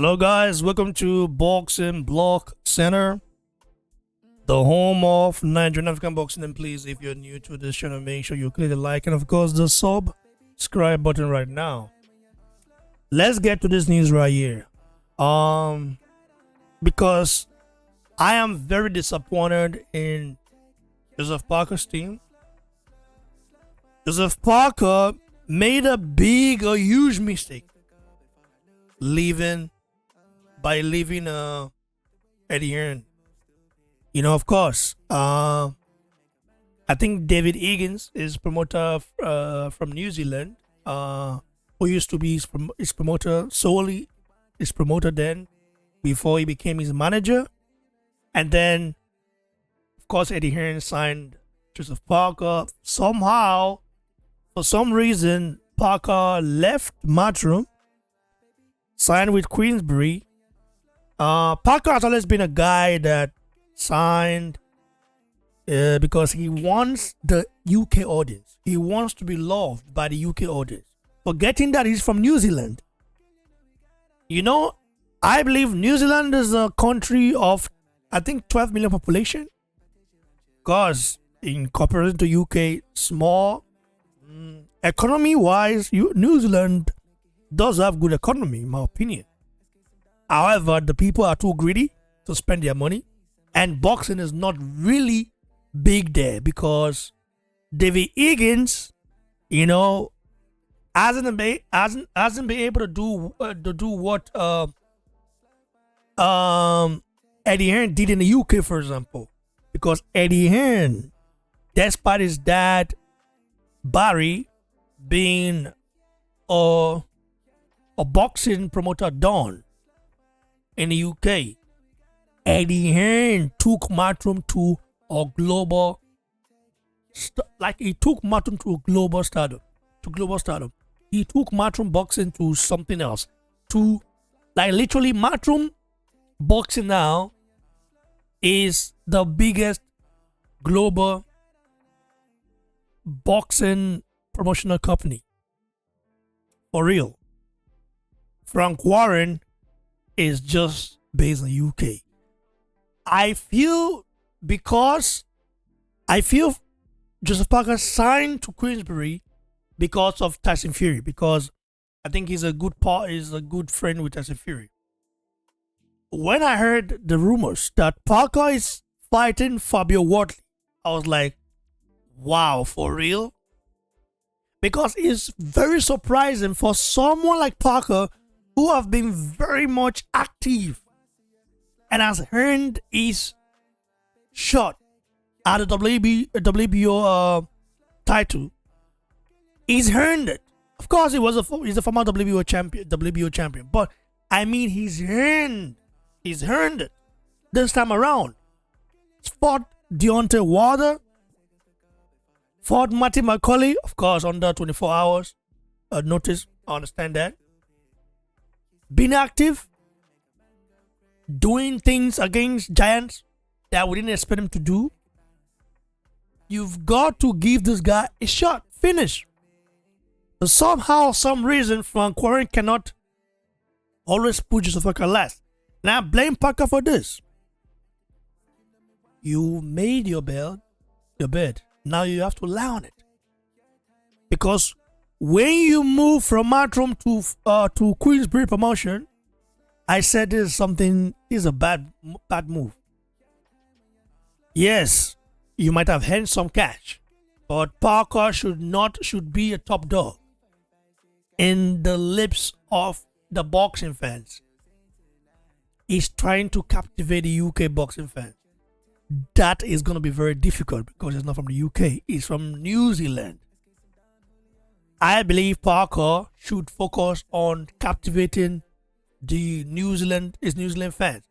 Hello, guys. Welcome to Boxing Block Center, the home of Nigerian African boxing. And please, if you're new to this channel, make sure you click the like and, of course, the subscribe button right now. Let's get to this news right here. Because I am very disappointed in Joseph Parker's team. Joseph Parker made a huge mistake leaving Eddie Hearn. Of course, I think David Higgins is promoter from New Zealand, who used to be his promoter solely, his promoter then, before he became his manager. And then, of course, Eddie Hearn signed Joseph Parker. Somehow, for some reason, Parker left Matchroom, signed with Queensbury. Parker has always been a guy that signed because he wants the UK audience. He wants to be loved by the UK audience. Forgetting that he's from New Zealand. I believe New Zealand is a country of, I think, 12 million population. Because in comparison to UK, small, economy-wise, New Zealand does have good economy, in my opinion. However, the people are too greedy to spend their money, and boxing is not really big there because David Higgins, hasn't been able to do what Eddie Hearn did in the UK, for example. Because Eddie Hearn, despite his dad Barry being a boxing promoter Don in the UK, Eddie Hearn took Matchroom to a global, he took Matchroom to global stardom. He took Matchroom boxing to something else. Literally, Matchroom boxing now is the biggest global boxing promotional company. For real. Frank Warren is just based in the UK. I feel Joseph Parker signed to Queensbury because of Tyson Fury, because I think he's a good friend with Tyson Fury. When I heard the rumors that Parker is fighting Fabio Wardley, I was like, wow, for real? Because it's very surprising for someone like Parker, who have been very much active and has earned his shot at the WBO title. He's earned it. Of course, he's a former WBO champion. But I mean, he's earned it this time around. He's fought Deontay Wilder, fought Matty McCauley, of course, under 24 hours notice. I understand that. Being active, doing things against giants that we didn't expect him to do. You've got to give this guy a shot. Finish. But somehow, some reason, Frank Warren cannot always put Joseph Parker last. And I blame Parker for this. You made your bed. Now you have to lie on it. Because when you move from Matchroom to Queensbury promotion, I said this is a bad move. Yes, you might have earned some cash, but Parker should be a top dog in the lips of the boxing fans. He's trying to captivate the UK boxing fans. That is going to be very difficult because he's not from the UK. He's from New Zealand. I believe Parker should focus on captivating his New Zealand fans.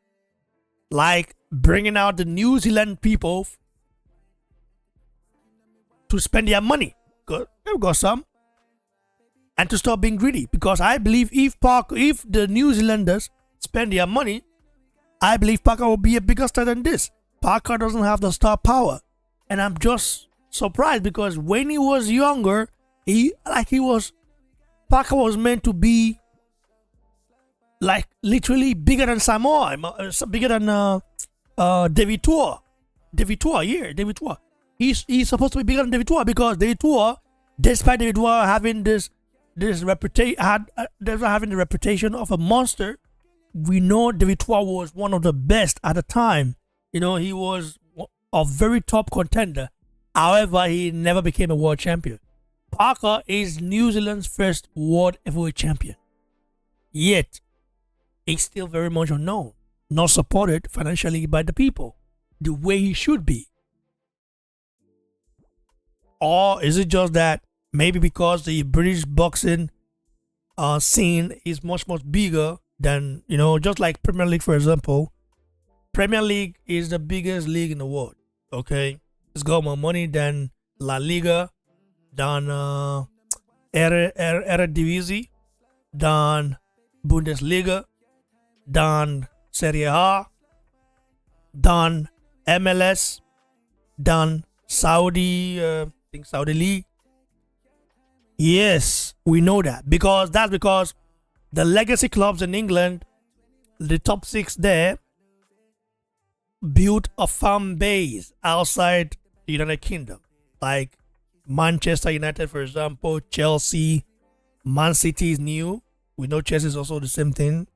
Like bringing out the New Zealand people to spend their money. They've got some. And to stop being greedy. Because I believe if the New Zealanders spend their money, I believe Parker will be a bigger star than this. Parker doesn't have the star power. And I'm just surprised because when he was younger, Parker was meant to be like literally bigger than Samoa, bigger than David Tua. David Tua. He's supposed to be bigger than David Tua because David Tua, despite David Tua having this reputation, having the reputation of a monster, we know David Tua was one of the best at the time. You know, he was a very top contender. However, he never became a world champion. Parker is New Zealand's first world heavyweight champion. Yet, he's still very much unknown, not supported financially by the people the way he should be. Or is it just that maybe because the British boxing scene is much bigger than, you know, just like Premier League, for example. Premier League is the biggest league in the world, okay? It's got more money than La Liga, than Eredivisie, than Bundesliga, than Serie A, than MLS, than Saudi, Saudi League. Yes, we know that because the legacy clubs in England, the top 6 there, built a fan base outside the United Kingdom, like Manchester United, for example, Chelsea, Man City is new. We know Chelsea is also the same thing,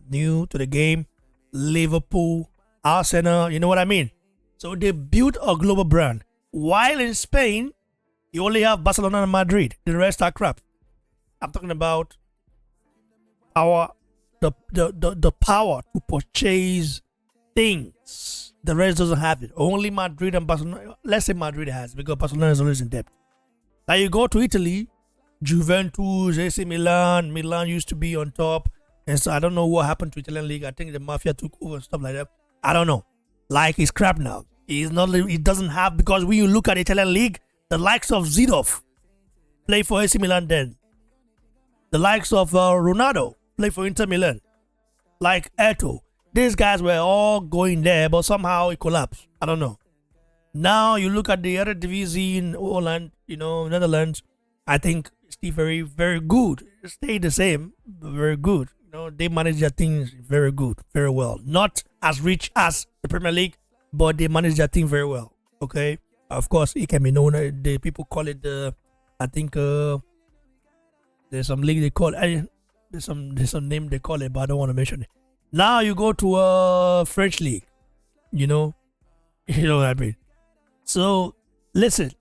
new to the game. Liverpool, Arsenal, you know what I mean? So they built a global brand. While in Spain, you only have Barcelona and Madrid. The rest are crap. I'm talking about power, the power to purchase things. The rest doesn't have it. Only Madrid and Barcelona. Let's say Madrid has it because Barcelona is always in debt. Now you go to Italy, Juventus, AC Milan. Milan used to be on top. And so I don't know what happened to Italian league. I think the mafia took over and stuff like that. I don't know. Like it's crap now. It's not. It doesn't have, because when you look at Italian league, the likes of Zidov play for AC Milan then. The likes of Ronaldo play for Inter Milan. Like Eto'o. These guys were all going there, but somehow it collapsed. I don't know. Now you look at the other division in Holland, you know, Netherlands. I think it's still very, very good. It stayed the same, but very good. You know, they manage their things very good, very well. Not as rich as the Premier League, but they manage their thing very well. Okay. Of course, it can be known. The people call it the. I think there's some league they call it. There's some name they call it, but I don't want to mention it. Now you go to a French league. You know what I mean. So listen.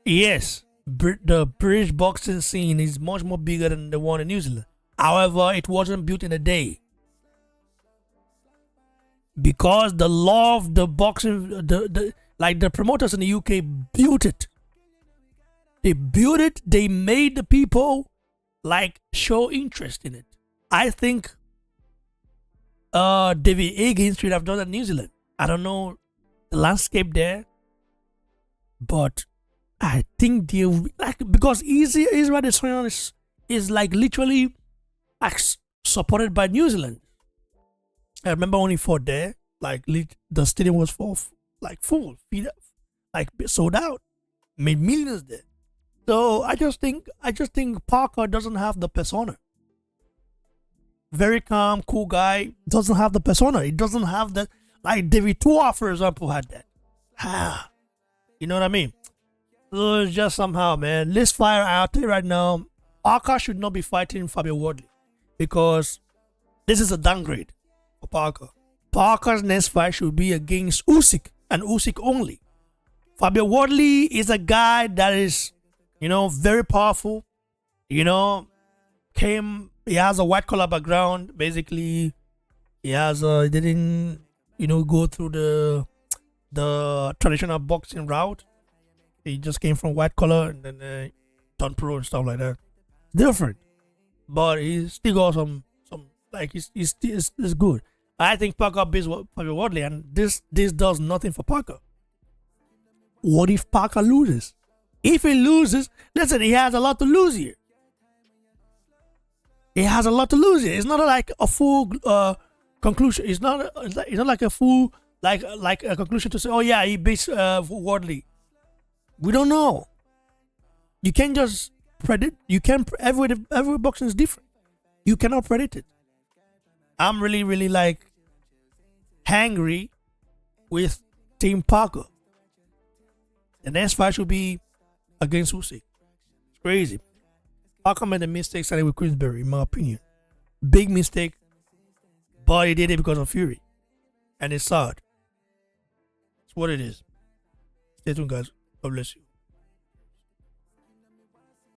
Yes, the British boxing scene is much more bigger than the one in New Zealand. However, it wasn't built in a day. Because the law of the boxing, the promoters in the UK built it. They built it. They made the people show interest in it. I think David Higgins should have done that in New Zealand. I don't know the landscape there, but I think they because Israel is literally supported by New Zealand. I remember when he fought there, the stadium was full, sold out, made millions there. So I just think Parker doesn't have the persona. Very calm, cool guy, doesn't have the persona. He doesn't have that, like David Tua, for example, had that. You know what I mean? So it's just somehow, man. Let's fire out there right now. Parker should not be fighting Fabio Wardley because this is a downgrade for Parker. Parker's next fight should be against Usyk and Usyk only. Fabio Wardley is a guy that is, very powerful. He has a white collar background. Basically, he didn't, go through the traditional boxing route. He just came from white collar and then turned pro and stuff like that. Different, but he's still got some he's good. I think Parker beats Fabio Wardley, and this does nothing for Parker. What if Parker loses? If he loses, listen, he has a lot to lose here. He has a lot to lose here. It's not like a full conclusion. It's not like a full like a conclusion to say, oh yeah, he beats Wardley. We don't know. You can't just predict. You can't. Every boxing is different. You cannot predict it. I'm really, really like angry with Team Parker. The next fight should be against Usyk. It's crazy. Parker made a mistake signing with Queensberry, in my opinion. Big mistake, but he did it because of Fury. And it's sad. It's what it is. Stay tuned, guys. God bless you.